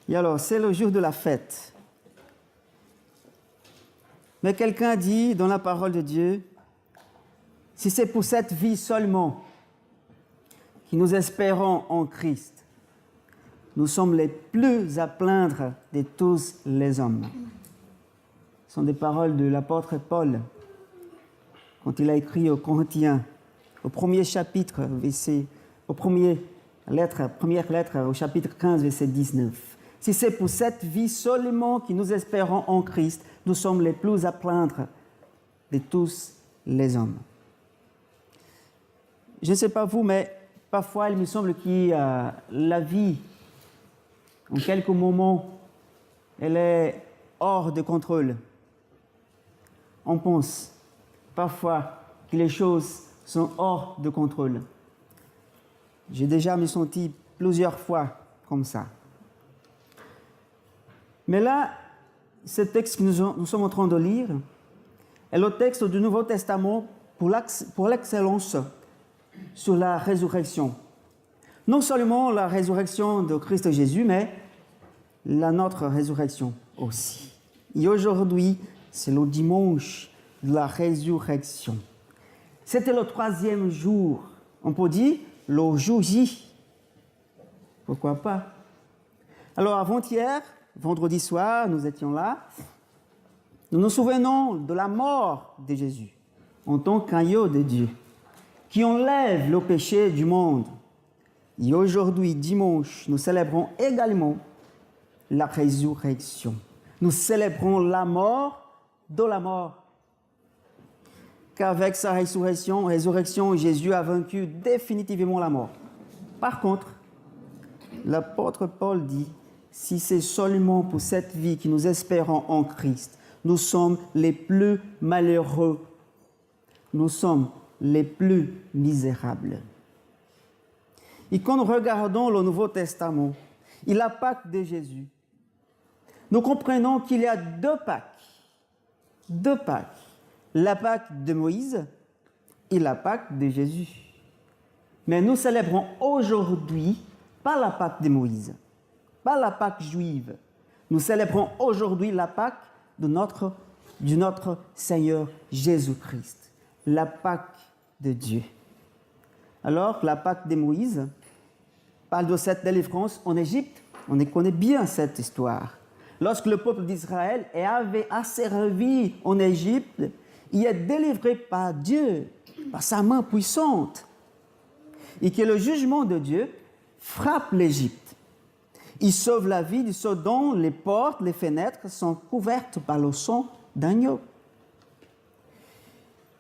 Et alors, c'est le jour de la fête. Mais quelqu'un dit dans la parole de Dieu, si c'est pour cette vie seulement que nous espérons en Christ, nous sommes les plus à plaindre de tous les hommes. Ce sont des paroles de l'apôtre Paul, quand il a écrit aux Corinthiens, au premier chapitre, première lettre, au chapitre 15, verset 19. Si c'est pour cette vie seulement que nous espérons en Christ, nous sommes les plus à plaindre de tous les hommes. Je ne sais pas vous, mais parfois il me semble que la vie, en quelques moments, elle est hors de contrôle. On pense parfois que les choses sont hors de contrôle. J'ai déjà me senti plusieurs fois comme ça. Mais là, ce texte que nous sommes en train de lire est le texte du Nouveau Testament pour l'excellence sur la résurrection. Non seulement la résurrection de Christ Jésus, mais notre résurrection aussi. Et aujourd'hui, c'est le dimanche de la résurrection. C'était le 3e jour. On peut dire le jour J. Pourquoi pas? Alors avant-hier, vendredi soir, nous étions là. Nous nous souvenons de la mort de Jésus en tant qu'agneau de Dieu qui enlève le péché du monde. Et aujourd'hui, dimanche, nous célébrons également la résurrection. Nous célébrons la mort de la mort. Qu'avec sa résurrection, Jésus a vaincu définitivement la mort. Par contre, l'apôtre Paul dit, si c'est seulement pour cette vie que nous espérons en Christ, nous sommes les plus malheureux. Nous sommes les plus misérables. Et quand nous regardons le Nouveau Testament et la Pâque de Jésus, nous comprenons qu'il y a deux Pâques. Deux Pâques. La Pâque de Moïse et la Pâque de Jésus. Mais nous célébrons aujourd'hui pas la Pâque de Moïse, pas la Pâque juive. Nous célébrons aujourd'hui la Pâque de notre Seigneur Jésus-Christ, la Pâque de Dieu. Alors, la Pâque de Moïse parle de cette délivrance en Égypte. On connaît bien cette histoire. Lorsque le peuple d'Israël avait asservi en Égypte, il est délivré par Dieu, par sa main puissante. Et que le jugement de Dieu frappe l'Égypte. Il sauve la vie de ceux dont les portes, les fenêtres sont couvertes par le sang d'agneau.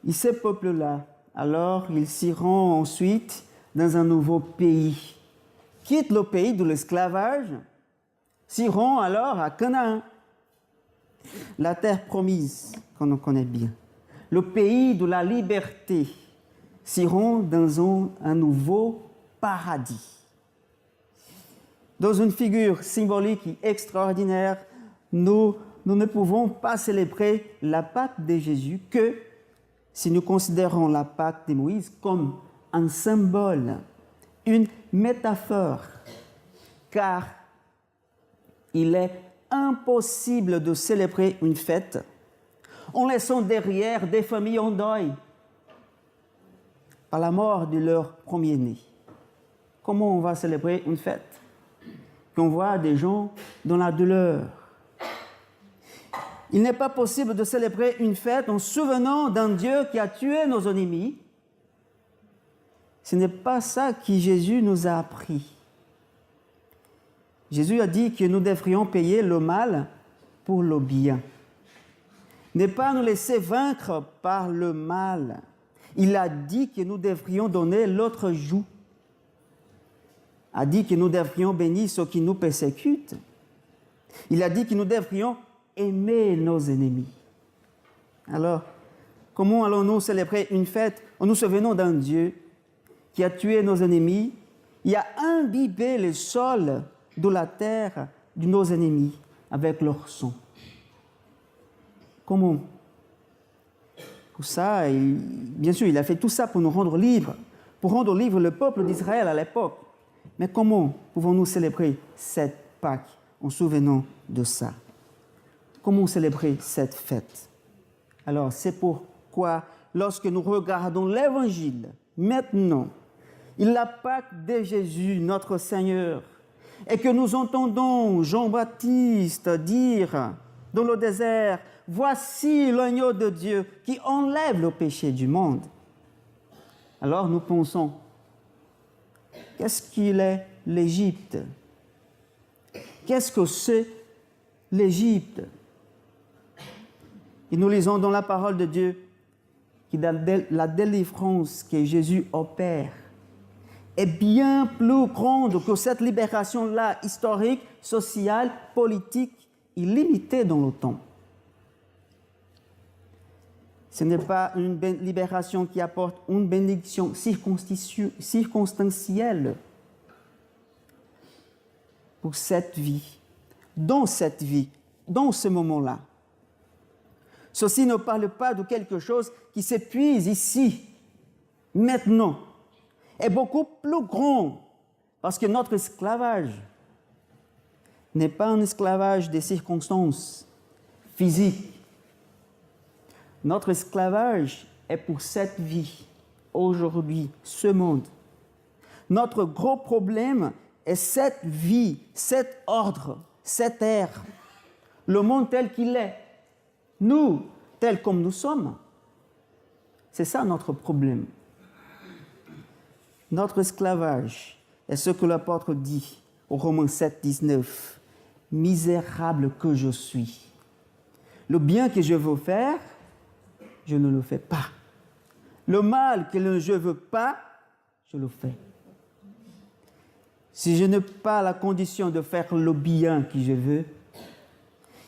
Et ce peuple-là, alors, ils s'iront ensuite dans un nouveau pays. Quittent le pays de l'esclavage, s'iront alors à Canaan, la terre promise qu'on connaît bien. Le pays de la liberté, s'iront dans un nouveau paradis. Dans une figure symbolique et extraordinaire, nous ne pouvons pas célébrer la Pâque de Jésus que si nous considérons la Pâque de Moïse comme un symbole, une métaphore, car il est impossible de célébrer une fête en laissant derrière des familles en deuil par la mort de leur premier-né. Comment on va célébrer une fête qu'on voit des gens dans la douleur? Il n'est pas possible de célébrer une fête en se souvenant d'un Dieu qui a tué nos ennemis. Ce n'est pas ça que Jésus nous a appris. Jésus a dit que nous devrions payer le mal pour le bien. Ne pas nous laisser vaincre par le mal. Il a dit que nous devrions donner l'autre joue. Il a dit que nous devrions bénir ceux qui nous persécutent. Il a dit que nous devrions aimer nos ennemis. Alors, comment allons-nous célébrer une fête en nous souvenant d'un Dieu qui a tué nos ennemis, et a imbibé le sol de la terre de nos ennemis avec leur sang? Comment? Tout ça, bien sûr, il a fait tout ça pour nous rendre libres, pour rendre libre le peuple d'Israël à l'époque. Mais comment pouvons-nous célébrer cette Pâque en souvenant de ça. Comment célébrer cette fête? Alors, c'est pourquoi, lorsque nous regardons l'Évangile, maintenant, la Pâque de Jésus, notre Seigneur, et que nous entendons Jean-Baptiste dire dans le désert, « Voici l'agneau de Dieu qui enlève le péché du monde. » Alors nous pensons, qu'est-ce qu'il est l'Égypte? Qu'est-ce que c'est l'Égypte? Et nous lisons dans la parole de Dieu que la délivrance que Jésus opère est bien plus grande que cette libération-là, historique, sociale, politique, illimitée dans le temps. Ce n'est pas une libération qui apporte une bénédiction circonstancielle pour cette vie, dans ce moment-là. Ceci ne parle pas de quelque chose qui s'épuise ici, maintenant, est beaucoup plus grand, parce que notre esclavage n'est pas un esclavage des circonstances physiques. Notre esclavage est pour cette vie, aujourd'hui, ce monde. Notre gros problème est cette vie, cet ordre, cette ère, le monde tel qu'il est, nous, tels comme nous sommes. C'est ça notre problème. Notre esclavage est ce que l'apôtre dit au Romains 7, 19. « Misérable que je suis. Le bien que je veux faire, je ne le fais pas. Le mal que je ne veux pas, je le fais. Si je n'ai pas la condition de faire le bien que je veux,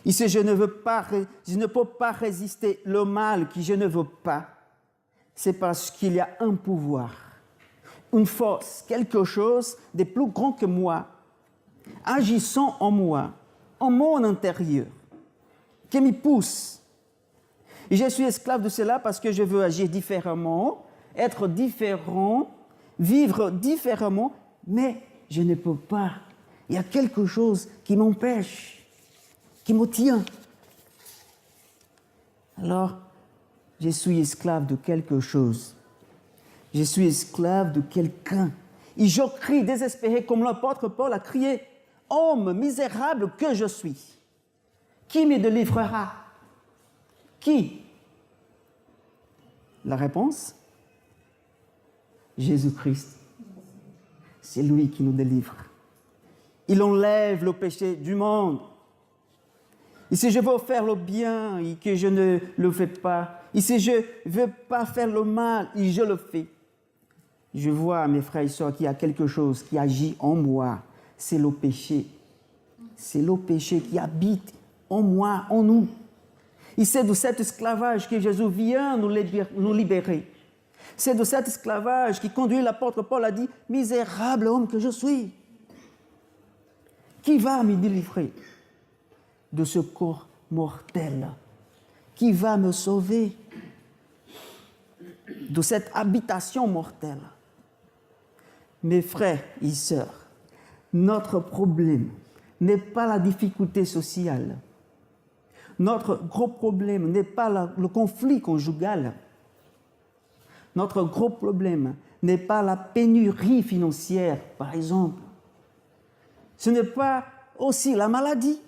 et si je ne peux pas résister le mal que je ne veux pas, c'est parce qu'il y a un pouvoir, une force, quelque chose de plus grand que moi, agissant en moi, en mon intérieur, qui me pousse. Et je suis esclave de cela parce que je veux agir différemment, être différent, vivre différemment, mais je ne peux pas. Il y a quelque chose qui m'empêche, qui me tient. Alors, je suis esclave de quelque chose. Je suis esclave de quelqu'un. Et je crie désespéré comme l'apôtre Paul a crié, « Homme misérable que je suis, qui me délivrera ?» Qui? La réponse? Jésus-Christ. C'est lui qui nous délivre. Il enlève le péché du monde. Et si je veux faire le bien et que je ne le fais pas, et si je ne veux pas faire le mal et je le fais, je vois, mes frères et sœurs, qu'il y a quelque chose qui agit en moi. C'est le péché. C'est le péché qui habite en moi, en nous. Et c'est de cet esclavage que Jésus vient nous libérer. C'est de cet esclavage qui conduit l'apôtre Paul à dire « Misérable homme que je suis !» Qui va me délivrer de ce corps mortel? Qui va me sauver de cette habitation mortelle? Mes frères et sœurs, notre problème n'est pas la difficulté sociale. Notre gros problème n'est pas le conflit conjugal. Notre gros problème n'est pas la pénurie financière, par exemple. Ce n'est pas aussi la maladie.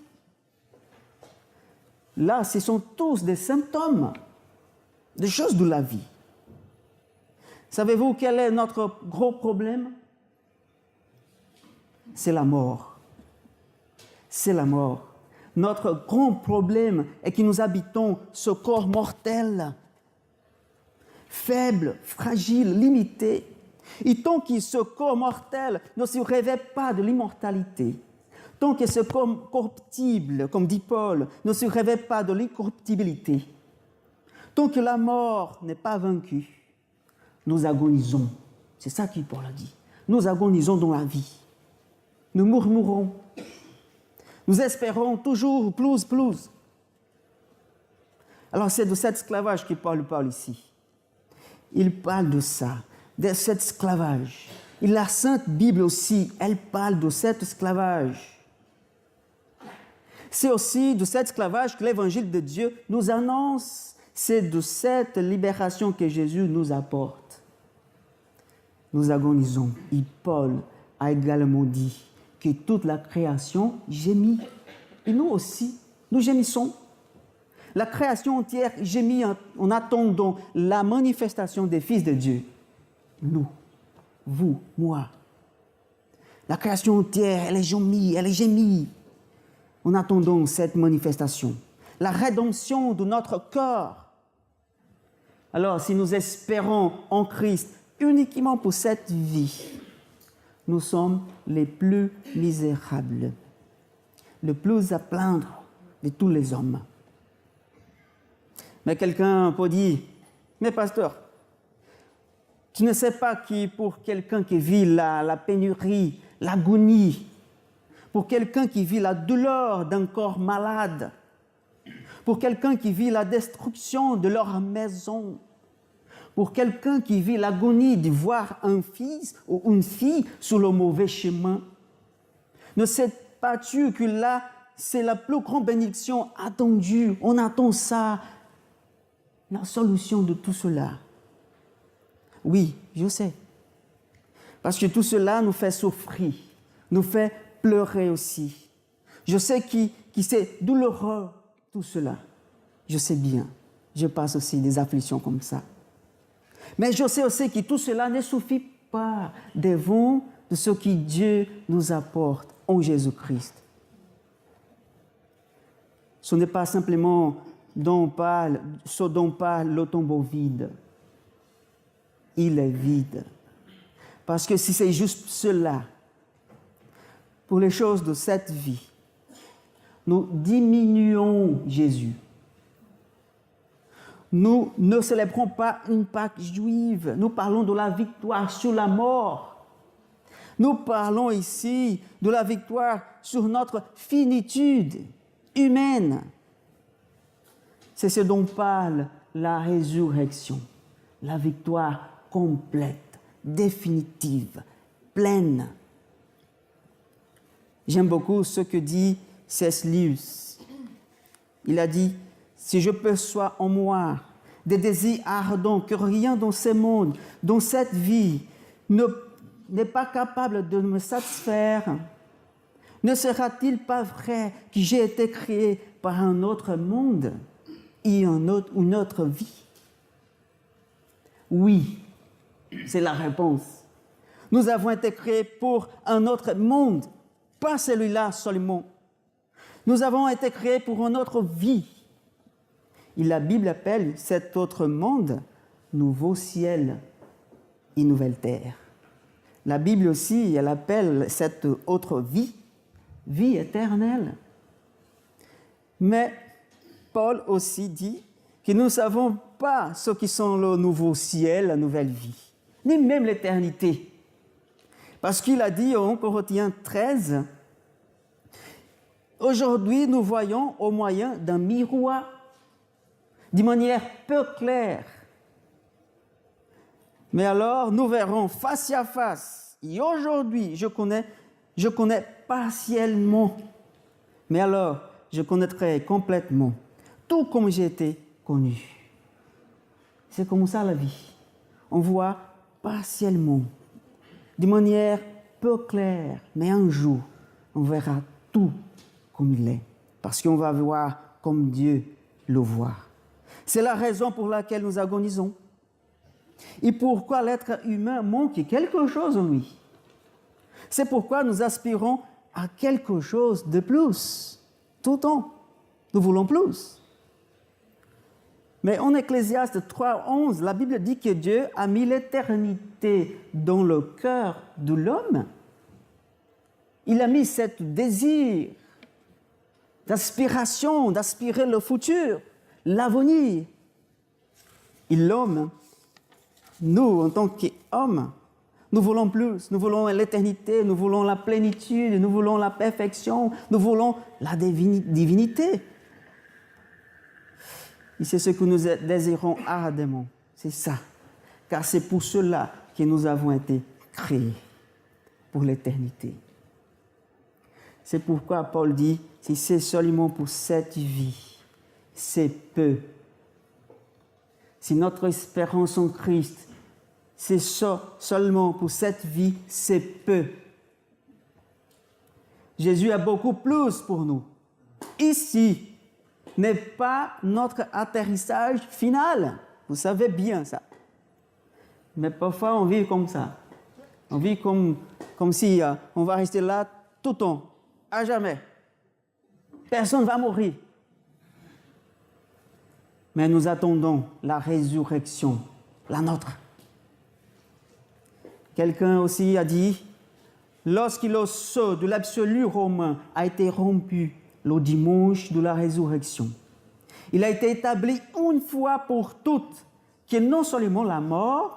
Là, ce sont tous des symptômes, des choses de la vie. Savez-vous quel est notre gros problème? C'est la mort. C'est la mort. Notre grand problème est que nous habitons ce corps mortel, faible, fragile, limité. Et tant que ce corps mortel ne se revêt pas de l'immortalité, tant que ce corps corruptible, comme dit Paul, ne se revêt pas de l'incorruptibilité, tant que la mort n'est pas vaincue, nous agonisons. C'est ça que Paul a dit. Nous agonisons dans la vie. Nous murmurons. Nous espérons toujours plus. Alors c'est de cet esclavage que Paul parle ici. Il parle de ça, de cet esclavage. Et la Sainte Bible aussi, elle parle de cet esclavage. C'est aussi de cet esclavage que l'évangile de Dieu nous annonce. C'est de cette libération que Jésus nous apporte. Nous agonisons. Et Paul a également dit que toute la création gémit. Et nous aussi, nous gémissons. La création entière gémit en attendant la manifestation des fils de Dieu. Nous, vous, moi. La création entière, elle est gémie. En attendant cette manifestation. La rédemption de notre corps. Alors, si nous espérons en Christ uniquement pour cette vie, nous sommes les plus misérables, les plus à plaindre de tous les hommes. Mais quelqu'un peut dire, mais pasteur, tu ne sais pas que pour quelqu'un qui vit la pénurie, l'agonie, pour quelqu'un qui vit la douleur d'un corps malade, pour quelqu'un qui vit la destruction de leur maison, pour quelqu'un qui vit l'agonie de voir un fils ou une fille sur le mauvais chemin, ne sais pas-tu que là, c'est la plus grande bénédiction attendue, on attend ça, la solution de tout cela. Oui, je sais. Parce que tout cela nous fait souffrir, nous fait pleurer aussi. Je sais que c'est douloureux, tout cela. Je sais bien. Je passe aussi des afflictions comme ça. Mais je sais aussi que tout cela ne suffit pas devant de ce que Dieu nous apporte en Jésus-Christ. Ce n'est pas simplement ce dont parle le tombeau vide. Il est vide. Parce que si c'est juste cela, pour les choses de cette vie, nous diminuons Jésus. Nous ne célébrons pas une Pâque juive. Nous parlons de la victoire sur la mort. Nous parlons ici de la victoire sur notre finitude humaine. C'est ce dont parle la résurrection. La victoire complète, définitive, pleine. J'aime beaucoup ce que dit C.S. Lewis. Il a dit, si je perçois en moi des désirs ardents que rien dans ce monde, dans cette vie, n'est pas capable de me satisfaire, ne sera-t-il pas vrai que j'ai été créé par un autre monde et une autre vie? Oui, c'est la réponse. Nous avons été créés pour un autre monde, pas celui-là seulement. Nous avons été créés pour une autre vie. Et la Bible appelle cet autre monde nouveau ciel et nouvelle terre. La Bible aussi, elle appelle cette autre vie, vie éternelle. Mais Paul aussi dit que nous ne savons pas ce qui sont le nouveau ciel, la nouvelle vie, ni même l'éternité. Parce qu'il a dit en Corinthiens 13, « Aujourd'hui, nous voyons au moyen d'un miroir, d'une manière peu claire. Mais alors, nous verrons face à face. Et aujourd'hui, je connais partiellement. Mais alors, je connaîtrai complètement, tout comme j'ai été connu. » C'est comme ça la vie. On voit partiellement, de manière peu claire, mais un jour, on verra tout comme il est, parce qu'on va voir comme Dieu le voit. C'est la raison pour laquelle nous agonisons. Et pourquoi l'être humain manque quelque chose en lui. C'est pourquoi nous aspirons à quelque chose de plus, tout le temps. Nous voulons plus. Mais en Ecclésiaste 3:11, la Bible dit que Dieu a mis l'éternité dans le cœur de l'homme. Il a mis ce désir d'aspiration, d'aspirer le futur, l'avenir. Et l'homme, nous, en tant qu'hommes, nous voulons plus, nous voulons l'éternité, nous voulons la plénitude, nous voulons la perfection, nous voulons la divinité. Et c'est ce que nous désirons ardemment, c'est ça. Car c'est pour cela que nous avons été créés, pour l'éternité. C'est pourquoi Paul dit, si c'est seulement pour cette vie, c'est peu. Si notre espérance en Christ, c'est seulement pour cette vie, c'est peu. Jésus a beaucoup plus pour nous. Ici n'est pas notre atterrissage final. Vous savez bien ça. Mais parfois, on vit comme ça. On vit comme si on va rester là tout le temps, à jamais. Personne ne va mourir. Mais nous attendons la résurrection, la nôtre. Quelqu'un aussi a dit, lorsque le sceau de l'absolu romain a été rompu le dimanche de la résurrection, il a été établi une fois pour toutes que non seulement la mort,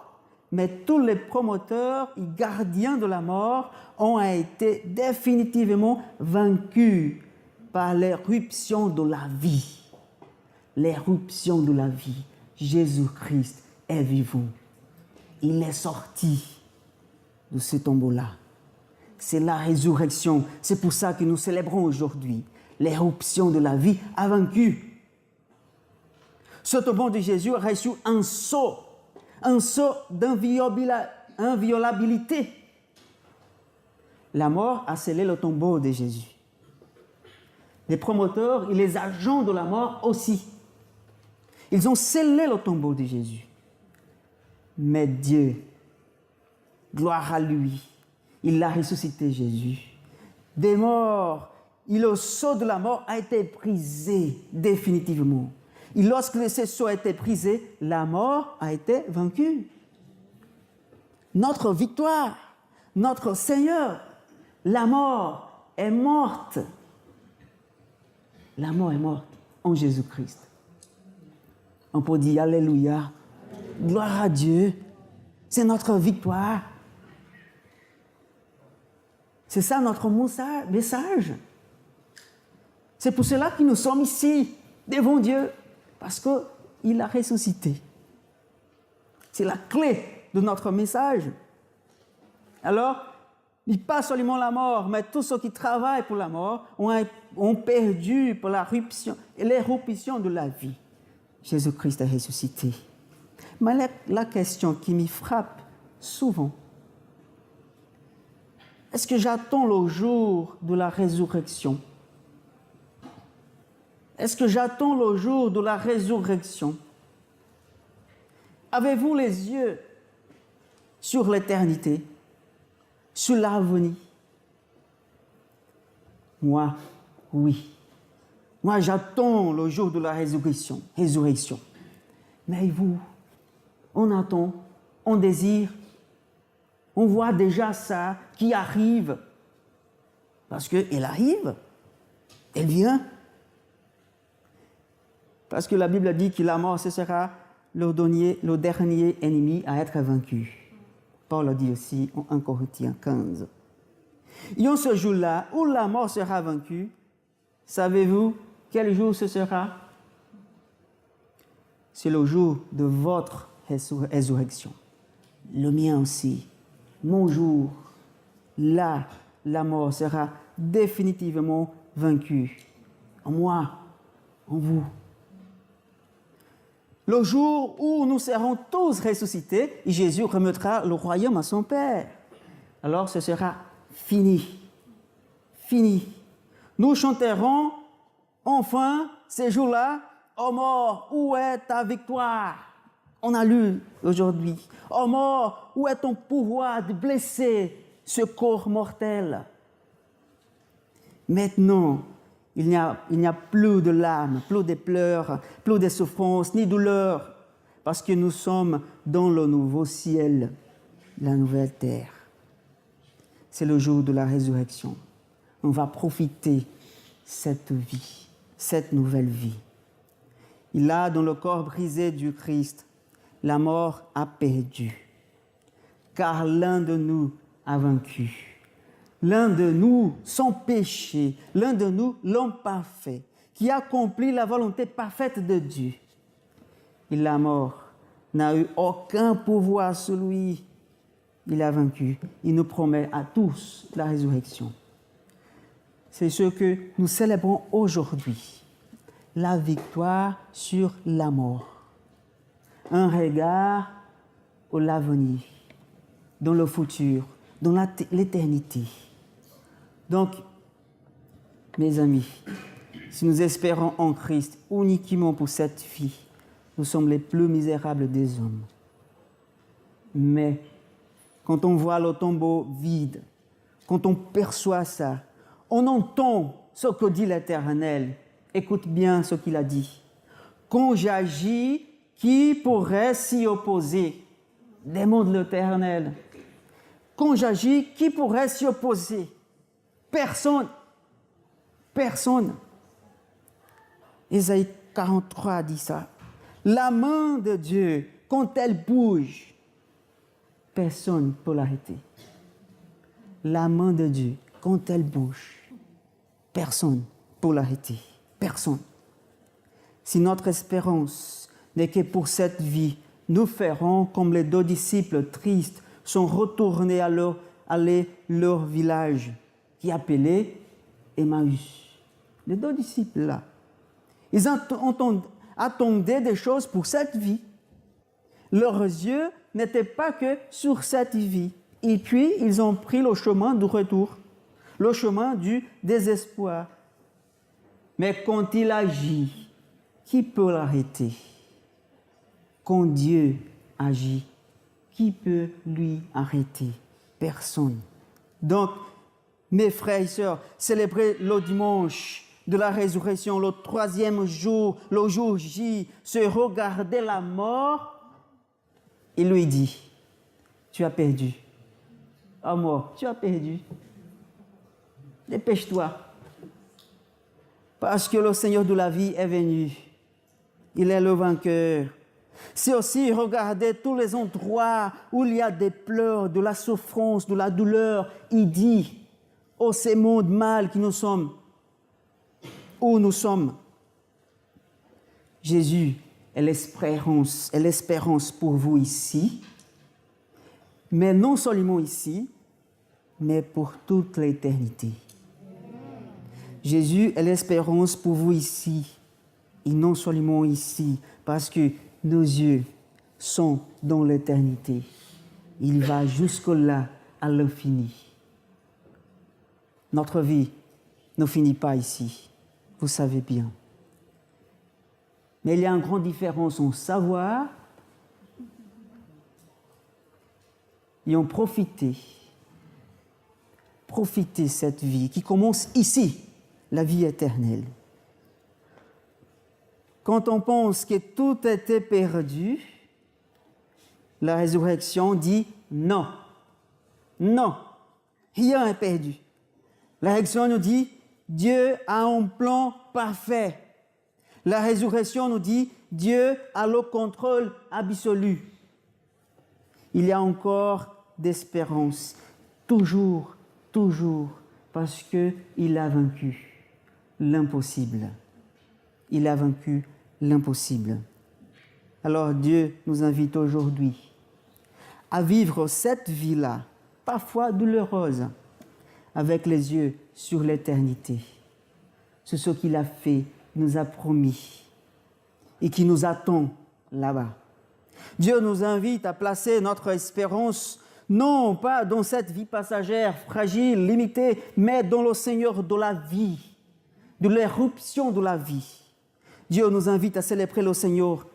mais tous les promoteurs et gardiens de la mort ont été définitivement vaincus par l'éruption de la vie. L'éruption de la vie. Jésus-Christ est vivant. Il est sorti de ce tombeau-là. C'est la résurrection. C'est pour ça que nous célébrons aujourd'hui. L'éruption de la vie a vaincu. Ce tombeau de Jésus a reçu un sceau d'inviolabilité. La mort a scellé le tombeau de Jésus. Les promoteurs et les agents de la mort aussi. Ils ont scellé le tombeau de Jésus. Mais Dieu, gloire à lui, il a ressuscité Jésus. Des morts, et le sceau de la mort a été brisé définitivement. Et lorsque ce sceau a été brisé, la mort a été vaincue. Notre victoire, notre Seigneur, la mort est morte. La mort est morte en Jésus-Christ. On peut dire Alléluia, gloire à Dieu, c'est notre victoire. C'est ça notre message. C'est pour cela que nous sommes ici, devant Dieu, parce qu'il a ressuscité. C'est la clé de notre message. Alors, pas seulement la mort, mais tous ceux qui travaillent pour la mort ont perdu pour l'éruption de la vie. Jésus-Christ est ressuscité. Mais la question qui m'y frappe souvent, est-ce que j'attends le jour de la résurrection? Est-ce que j'attends le jour de la résurrection? Avez-vous les yeux sur l'éternité, sur l'avenir? Moi, oui. Moi, j'attends le jour de la résurrection. Mais vous, on attend, on désire, on voit déjà ça qui arrive. Parce qu'elle arrive, elle vient. Parce que la Bible dit que la mort, ce sera le dernier ennemi à être vaincu. Paul le dit aussi en 1 Corinthiens 15. Et en ce jour-là, où la mort sera vaincue, savez-vous quel jour ce sera? C'est le jour de votre résurrection. Le mien aussi. Mon jour. Là, la mort sera définitivement vaincue. En moi, en vous. Le jour où nous serons tous ressuscités, et Jésus remettra le royaume à son Père. Alors ce sera fini. Fini. Nous chanterons enfin ces jours-là, ô mort, où est ta victoire? On a lu aujourd'hui. Ô mort, où est ton pouvoir de blesser ce corps mortel? Maintenant, il n'y a plus de larmes, plus de pleurs, plus de souffrances, ni douleurs, parce que nous sommes dans le nouveau ciel, la nouvelle terre. C'est le jour de la résurrection. On va profiter cette vie, cette nouvelle vie. Et là, dans le corps brisé du Christ, la mort a perdu, car l'un de nous a vaincu. L'un de nous, sans péché, l'un de nous, l'homme parfait, qui accomplit la volonté parfaite de Dieu. Et la mort n'a eu aucun pouvoir sur lui. Il a vaincu. Il nous promet à tous la résurrection. c'est ce que nous célébrons aujourd'hui. La victoire sur la mort. Un regard à l'avenir, dans le futur, dans l'éternité. Donc, mes amis, si nous espérons en Christ uniquement pour cette vie, nous sommes les plus misérables des hommes. Mais quand on voit le tombeau vide, quand on perçoit ça, on entend ce que dit l'Éternel. Écoute bien ce qu'il a dit. Quand j'agis, qui pourrait s'y opposer? Demande l'Éternel. Quand j'agis, qui pourrait s'y opposer? Personne. Personne. Ésaïe 43 dit ça. La main de Dieu, quand elle bouge, personne ne peut l'arrêter. La main de Dieu, quand elle bouge, personne ne peut l'arrêter. Personne. Si notre espérance n'est que pour cette vie, nous ferons comme les 2 disciples tristes sont retournés à leur village, qui est appelé Emmaüs. Les 2 disciples là, ils attendaient des choses pour cette vie. Leurs yeux n'étaient pas que sur cette vie. Et puis, ils ont pris le chemin du retour, le chemin du désespoir. Mais quand il agit, qui peut l'arrêter? Quand Dieu agit, qui peut lui arrêter? Personne. Donc, mes frères et sœurs, célébrer le dimanche de la résurrection, le 3e jour, le jour J, se regarder la mort, il lui dit, tu as perdu. Oh mort, tu as perdu. Dépêche-toi. Parce que le Seigneur de la vie est venu. Il est le vainqueur. C'est aussi regarder tous les endroits où il y a des pleurs, de la souffrance, de la douleur. Il dit, oh ces mondes mal que nous sommes, où nous sommes. Jésus est l'espérance pour vous ici, mais non seulement ici, mais pour toute l'éternité. Jésus est l'espérance pour vous ici, et non seulement ici, parce que nos yeux sont dans l'éternité. Il va jusque-là, à l'infini. Notre vie ne finit pas ici, vous savez bien. Mais il y a une grande différence en savoir et en profiter. Profiter cette vie qui commence ici, la vie éternelle. Quand on pense que tout était perdu, la résurrection dit non. Non, rien n'est perdu. La résurrection nous dit Dieu a un plan parfait. La résurrection nous dit Dieu a le contrôle absolu. Il y a encore d'espérance, toujours, parce qu'il a vaincu l'impossible. Il a vaincu l'impossible. Alors Dieu nous invite aujourd'hui à vivre cette vie-là, parfois douloureuse, avec les yeux sur l'éternité. C'est ce qu'il a fait, nous a promis et qui nous attend là-bas. Dieu nous invite à placer notre espérance non pas dans cette vie passagère, fragile, limitée, mais dans le Seigneur de la vie, de l'éruption de la vie. Dieu nous invite à célébrer le Seigneur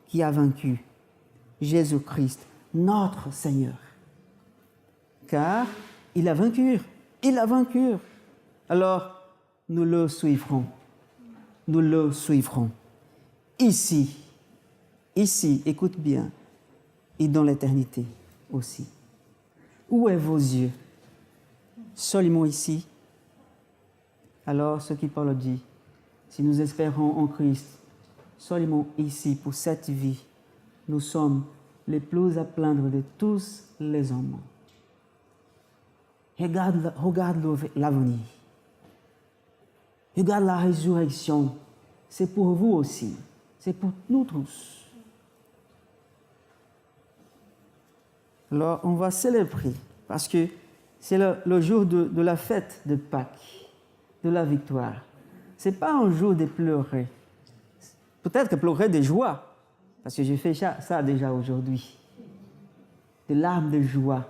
qui a vaincu, Jésus-Christ, notre Seigneur. Car il a vaincu. Alors, nous le suivrons. Nous le suivrons. Ici, écoute bien, et dans l'éternité aussi. Où est vos yeux? Seulement ici. Alors, ce qui Paul dit, si nous espérons en Christ, seulement ici, pour cette vie, nous sommes les plus à plaindre de tous les hommes. Regarde l'avenir. Regarde la résurrection. C'est pour vous aussi. C'est pour nous tous. Alors, on va célébrer parce que c'est le jour de la fête de Pâques. de la victoire. Ce n'est pas un jour de pleurer. Peut-être que pleurer de joie, parce que j'ai fait ça déjà aujourd'hui. Des larmes de joie.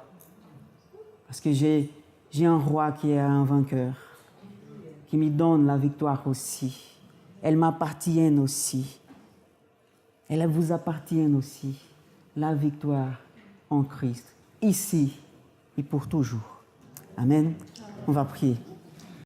Parce que j'ai un roi qui est un vainqueur, qui me donne la victoire aussi. Elles m'appartiennent aussi. Elles vous appartiennent aussi. La victoire en Christ, ici et pour toujours. Amen. On va prier.